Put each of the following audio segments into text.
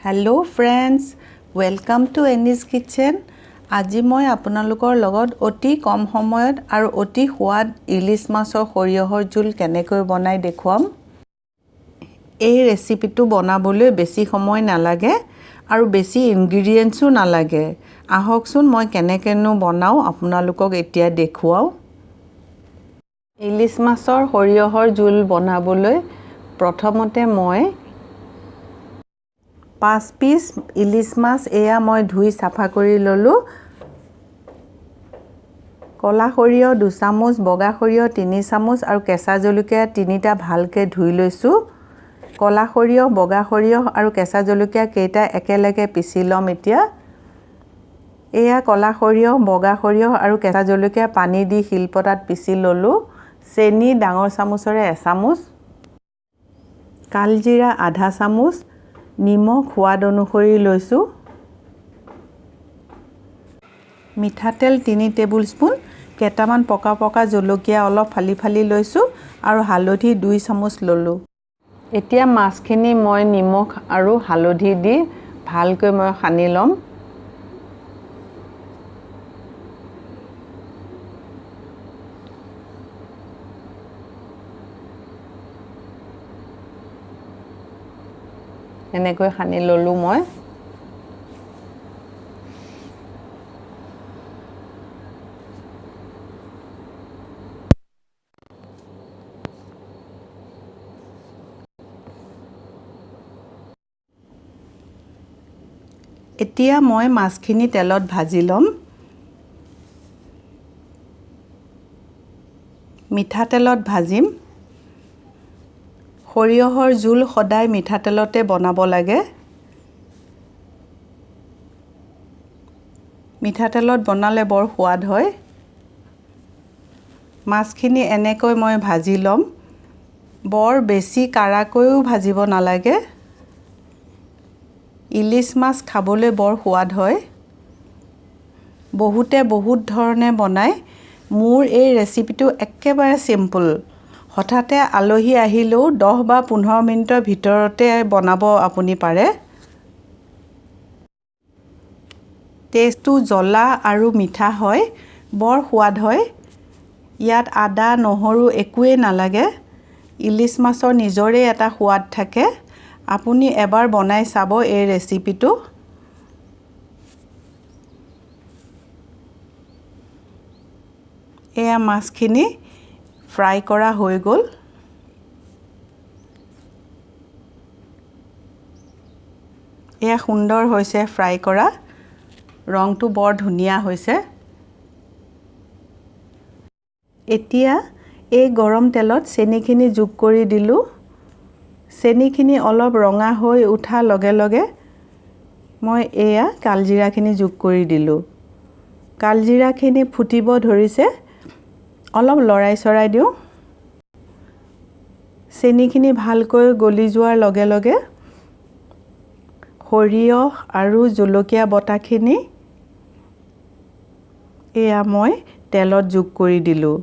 Hello' friends, welcome to anise kitchen. আজি মই আপোনালোকৰ লগত অতি কম সময়ত আৰু অতি সোৱাদ ইলিচ মাছৰ সৰিয়হৰ জোল কেনেকৈ বনাই দেখুৱাম। এই ৰেচিপিটো বনাবলৈ বেছি সময় নালাগে আৰু বেছি ইনগ্ৰিডিয়েণ্টছো নালাগে। আহকচোন মই কেনেকৈনো বনাওঁ আপোনালোকক এতিয়া দেখুৱাওঁ। ইলিচ মাছৰ সৰিয়হৰ জোল বনাবলৈ প্ৰথমতে মই 5 পিচ ইলিচ মাছ মই ধুই চাফা কৰি ল'লোঁ। ক'লা সৰিয়হ 2 চামুচ, বগা সৰিয়হ 3 চামুচ আৰু কেঁচা জলকীয়া 3টা ভালকৈ ধুই লৈছোঁ। ক'লা সৰিয়হ, বগা সৰিয়হ আৰু কেঁচা জলকীয়া কেইটা একেলগে পিচি ল'ম। এতিয়া ক'লা সৰিয়হ, বগা সৰিয়হ আৰু কেঁচা জলকীয়া পানী দি শিলপতাত পিচি ল'লোঁ। চেনি ডাঙৰ চামুচৰে 1 চামুচ, কালজিৰা আধা চামুচ, নিমখ সোৱাদ অনুসৰি লৈছোঁ, মিঠাতেল 3 টেবুল স্পুন, কেইটামান পকা পকা জলকীয়া অলপ ফালি ফালি লৈছোঁ আৰু হালধি 2 চামুচ ল'লোঁ। এতিয়া মাছখিনি মই নিমখ আৰু হালধি দি ভালকৈ মই সানি ল'ম। এনেকৈ সানি ল'লোঁ মই। এতিয়া মই মাছখিনি তেলত ভাজি ল'ম। মিঠাতেলত ভাজিম। সৰিয়হৰ জোল সদায় মিঠাতেলতে বনাব লাগে। মিঠাতেলত বনালে বৰ সোৱাদ হয়। মাছখিনি এনেকৈ মই ভাজি ল'ম। বৰ বেছি কাঢ়াকৈও ভাজিব নালাগে। ইলিচ মাছ খাবলৈ বৰ সোৱাদ হয়। বহুতে বহুত ধৰণে বনায়। মোৰ এই ৰেচিপিটো একেবাৰে চিম্পল। হঠাতে আলহী আহিলেও 10 বা 15 মিনিটৰ ভিতৰতে বনাব আপুনি পাৰে। টেষ্টটো জ্বলা আৰু মিঠা হয়, বৰ সোৱাদ হয়। ইয়াত আদা নহৰু একোৱেই নালাগে। ইলিচ মাছৰ নিজৰে এটা সোৱাদ থাকে। আপুনি এবাৰ বনাই চাব এই ৰেচিপিটো। মাছখিনি ফ্ৰাই কৰা হৈ গ'ল। সুন্দৰ হৈছে ফ্ৰাই কৰা। ৰংটো বৰ ধুনীয়া হৈছে। এতিয়া এই গৰম তেলত চেনিখিনি যোগ কৰি দিলোঁ। চেনিখিনি অলপ ৰঙা হৈ উঠাৰ লগে লগে মই কালজিৰাখিনি যোগ কৰি দিলোঁ। কালজিৰাখিনি ফুটিব ধৰিছে, অলপ লৰাই চৰাই দিওঁ। চেনিখিনি ভালকৈ গলি যোৱাৰ লগে লগে সৰিয়হ আৰু জলকীয়া বটাখিনি মই তেলত যোগ কৰি দিলোঁ।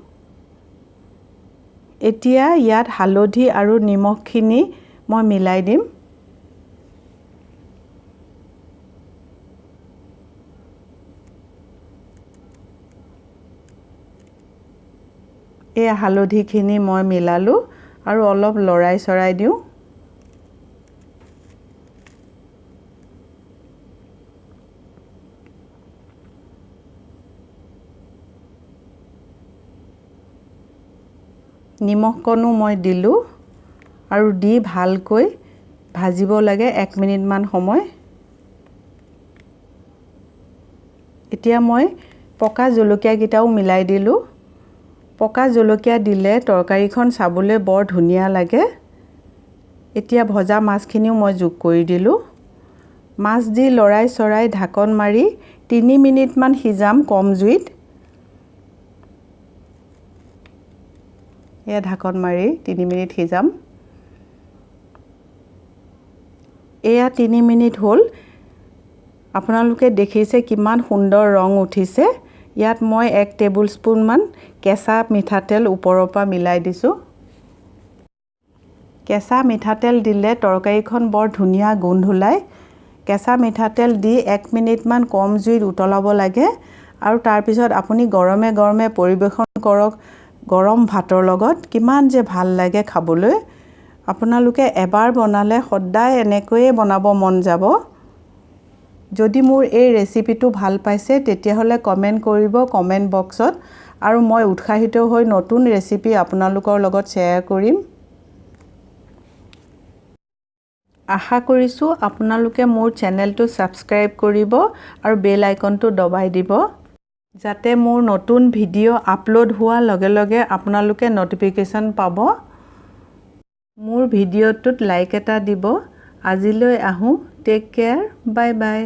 এতিয়া ইয়াত হালধি আৰু নিমখখিনি মই মিলাই দিম। হালধিখিনি মই মিলালোঁ আৰু অলপ লৰাই চৰাই দিওঁ। নিমখকণো মই দিলোঁ আৰু দি ভালকৈ ভাজিব লাগে 1 মিনিটমান সময়। এতিয়া মই পকা জলকীয়াকেইটাও মিলাই দিলোঁ। পকা জলকীয়া দিলে তৰকাৰীখন চাবলৈ বৰ ধুনীয়া লাগে। এতিয়া ভজা মাছখিনিও মই যোগ কৰি দিলোঁ। মাছ দি লৰাই চৰাই ঢাকন মাৰি 3 মিনিটমান সিজাম কম জুইত। ঢাকন মাৰি 3 মিনিট সিজাম। 3 মিনিট হ'ল। আপোনালোকে দেখিছে কিমান সুন্দৰ ৰং উঠিছে। ইয়াত মই 1 টেবুল স্পুনমান কেঁচা মিঠাতেল ওপৰৰ পৰা মিলাই দিছোঁ। কেঁচা মিঠাতেল দিলে তৰকাৰীখন বৰ ধুনীয়া গোন্ধ ওলায়। কেঁচা মিঠাতেল দি 1 মিনিটমান কম জুইত উতলাব লাগে আৰু তাৰপিছত আপুনি গৰমে গৰমে পৰিৱেশন কৰক গৰম ভাতৰ লগত কিমান যে ভাল লাগে খাবলৈ আপোনালোকে এবাৰ বনালে সদায় এনেকৈয়ে বনাব মন যাব যদি মোৰ এই ৰেচিপিটো ভাল পাইছে তেতিয়াহলে কমেন্ট কৰিব কমেন্ট বক্সত আৰু মই উৎসাহিত হৈ নতুন ৰেচিপি আপোনালোকৰ লগত শ্বেয়াৰ কৰিম আশা কৰিছো আপোনালোকে মোৰ চেনেলটো সাবস্ক্ৰাইব কৰিব আৰু বেল আইকনটো দবাই দিব যাতে মোৰ নতুন ভিডিও আপলোড হোৱা লগে লগে আপোনালোকে নটিফিকেশন পাব মোৰ ভিডিওটোত লাইক এটা দিব আজিলৈ আহো টেক কেয়াৰ বাই বাই